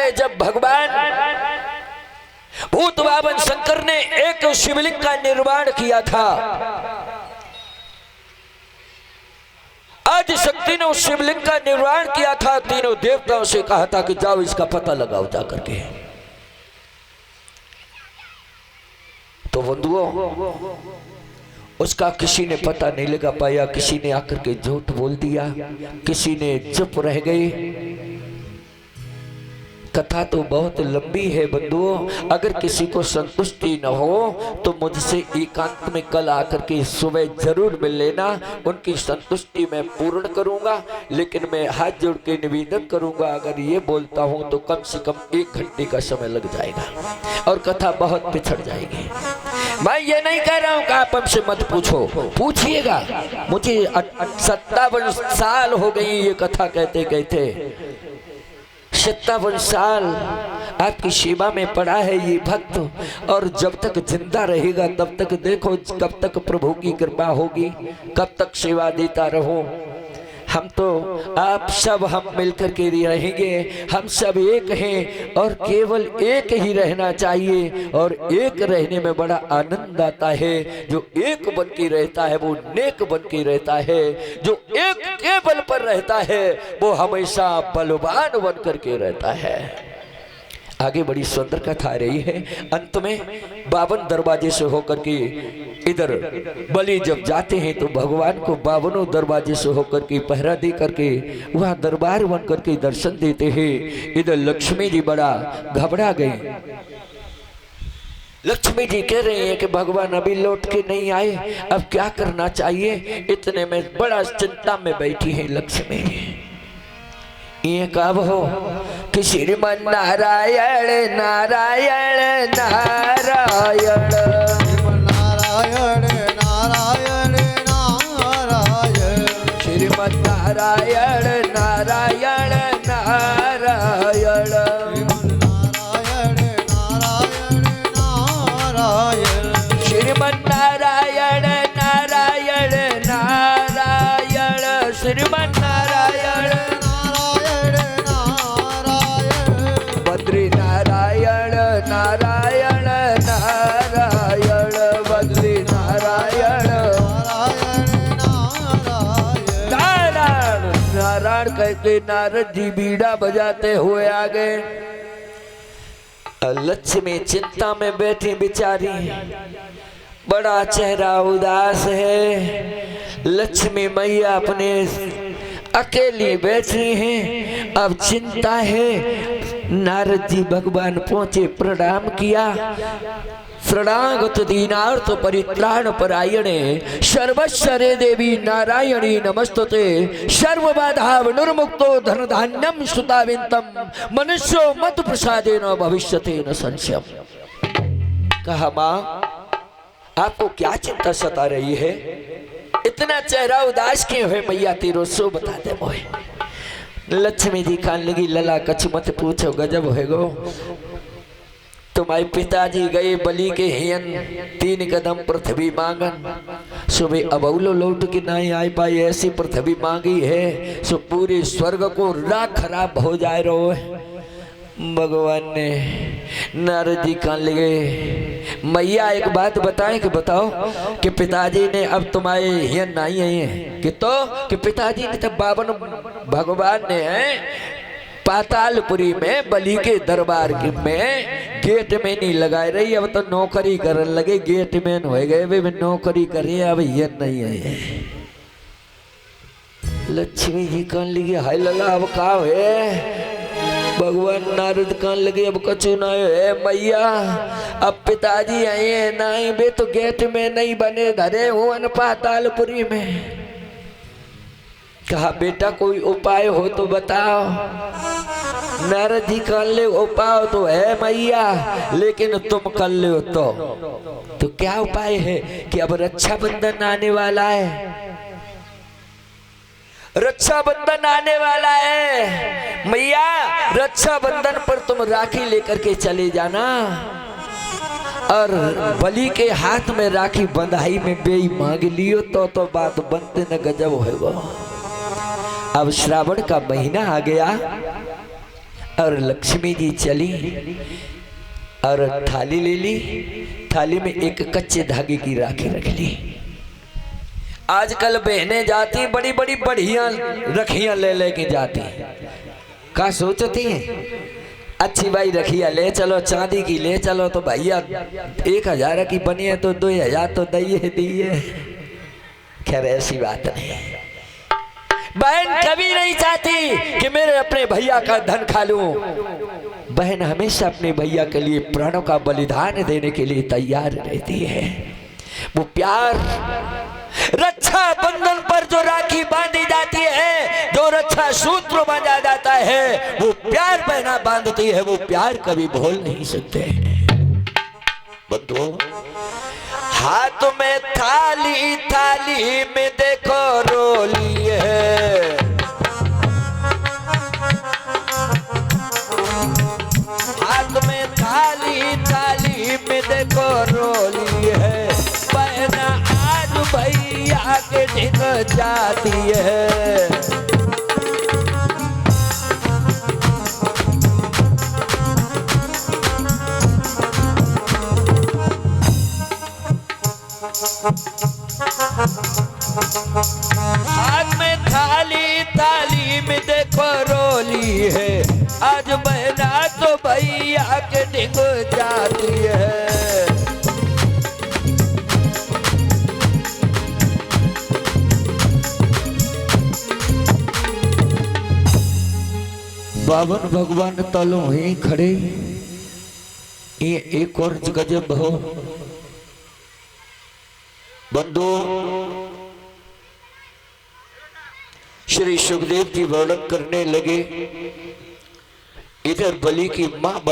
है जब भगवान भूत बावन शंकर ने एक शिवलिंग का निर्माण किया था। आदि शक्ति ने उस शिवलिंग का निर्माण किया था। तीनों देवताओं से कहा था कि जाओ इसका पता लगाओ जा करके। तो बंधुओं उसका किसी ने पता नहीं लगा पाया, किसी ने आकर के झूठ बोल दिया, किसी ने चुप रह गए। कथा तो बहुत लंबी है बंधुओं, अगर किसी को संतुष्टि न हो तो मुझसे एकांत में कल आकर के सुबह जरूर मिल लेना, उनकी संतुष्टि मैं पूर्ण करूंगा। लेकिन मैं हाथ जोड़ के निवेदन करूंगा, अगर ये बोलता हूं तो कम से कम 1 घंटे का समय लग जाएगा और कथा बहुत पिछड़ जाएगी। मैं ये नहीं कह रहा हूं कि आप हमसे मत पूछो, पूछिएगा। मुझे 57 साल हो गई ये कथा कहते कहते, 57 साल आपकी सेवा में पड़ा है ये भक्त, और जब तक जिंदा रहेगा तब तक देखो कब तक प्रभु की कृपा होगी, कब तक सेवा देता रहूं। हम तो आप सब हम मिलकर के रहेंगे, हम सब एक हैं और केवल एक ही रहना चाहिए। और एक रहने में बड़ा आनंद आता है। जो एक बन के रहता है वो नेक बन के रहता है, जो एक के बल पर रहता है वो हमेशा बलवान बन करके रहता है। आगे बड़ी सुंदर कथा रही है। अंत में 52 दरवाजे से होकर के इधर बलि जब जाते हैं तो भगवान को 52 दरवाजे से होकर के पहरा दे करके वहाँ दरबार बन करके दर्शन देते हैं। इधर लक्ष्मी जी बड़ा घबरा गई। लक्ष्मी जी कह रही हैं कि भगवान अभी लौट के नहीं आए, अब क्या करना चाहिए। इतने में बड़ा चिंता में बैठी है लक्ष्मी। ये कब हो कि श्रीमन नारायण नारायण नारायण नारायण नारायण नारायण श्रीमन नारायण नारायण नारायण नारायण नारायण नारायण श्रीमन नारायण नारायण नारायण श्रीमन नारायण नारायण नारायण बद्री नारायण नारायण नारायण कहते नारद जी बीड़ा बजाते हुए आ गए। लक्ष्मी चिंता में बैठी बिचारी, बड़ा चेहरा उदास है। लक्ष्मी मैया अपने अकेली बैठी हैं, अब चिंता है। नारद जी भगवान पहुंचे, प्रणाम किया। शरणागत दीनार्थ परित्राण परायणे सर्वस्वरे देवी नारायणी नमस्तुते सर्वबाधा विनिर्मुक्तो धन धान्यम सुताविंतम मनुष्यो मत प्रसादेन भविष्यते न संशयम। कहा मां आपको क्या चिंता सता रही है, इतना चेहरा उदास क्यों है मैया तेरो सो बता दे मोहे। लक्ष्मी जी खान लगी लला कछ मत पूछो गजब है गो। तुम्हारे पिताजी गए बलि के हियन 3 कदम पृथ्वी मांगन, सुबह अबौलो लौट के नहीं आ पाई, ऐसी पृथ्वी मांगी है सो पूरे स्वर्ग को राख खराब हो जाए रो है। भगवान ने नारद जी कान लगे मैया एक बात बताएं कि बताओ कि पिताजी ने अब तुम्हारे यहाँ नहीं आई है कि तो कि पिताजी ने तब 52 भगवान ने पातालपुरी में बलि के दरबार में गेट में नहीं लगाए रही, अब तो नौकरी करने लगे, गेट में हो गए वे नौकरी करे, अब ये नहीं है। लक्ष्मी जी कान लगी हाय लला अब का है। भगवान नारद कान लगे अब कछु ना है मैया, अब पिताजी आए हैं नहीं बे तो गेट में नहीं बने धरे हुए पातालपुरी में। कहा बेटा कोई उपाय हो तो बताओ। नारद जी कान ले उपाय तो है मैया, लेकिन तुम कर ले तो क्या उपाय है कि अब रक्षाबंधन आने वाला है, रक्षाबंधन आने वाला है मैया, रक्षाबंधन पर तुम राखी लेकर के चले जाना और बलि के हाथ में राखी बंधाई में बेई मांग लियो तो बात बनते न गजब होगा। अब श्रावण का महीना आ गया, और लक्ष्मी जी चली और थाली ले ली। थाली में एक कच्चे धागे की राखी रख ली। आजकल बहनें जाती बड़ी बड़ी बढ़िया रखियां ले लेके जाती, क्या सोचती हैं? अच्छी भाई रखिया ले चलो, चांदी की ले चलो, तो भैया 1000 की बनी है तो 2000 तो दिए। खैर ऐसी बात नहीं, बहन कभी नहीं चाहती कि मेरे अपने भैया का धन खा लूं। बहन हमेशा अपने भैया के लिए प्राणों का बलिदान देने के लिए तैयार रहती है। वो प्यार रक्षा बंधन पर जो राखी बांधी जाती है, जो रक्षा सूत्र बांधा जाता है, वो प्यार बहना बांधती है, वो प्यार कभी भूल नहीं सकते। बंधुओं, हाथ में थाली, थाली में देखो रोली है। हाथ में थाली, थाली में देखो रोली है। बहना आज भैया के ढिग जाती है। हाथ में थाली, थाली में देखो रोली है। आज बहना तो भैया के ढिग जाती है। बावन भगवान तलो ही खड़े, ये एक और गजब हो। बंधु, श्री सुखदेव जी वर्णन करने लगे, इधर बलि की मां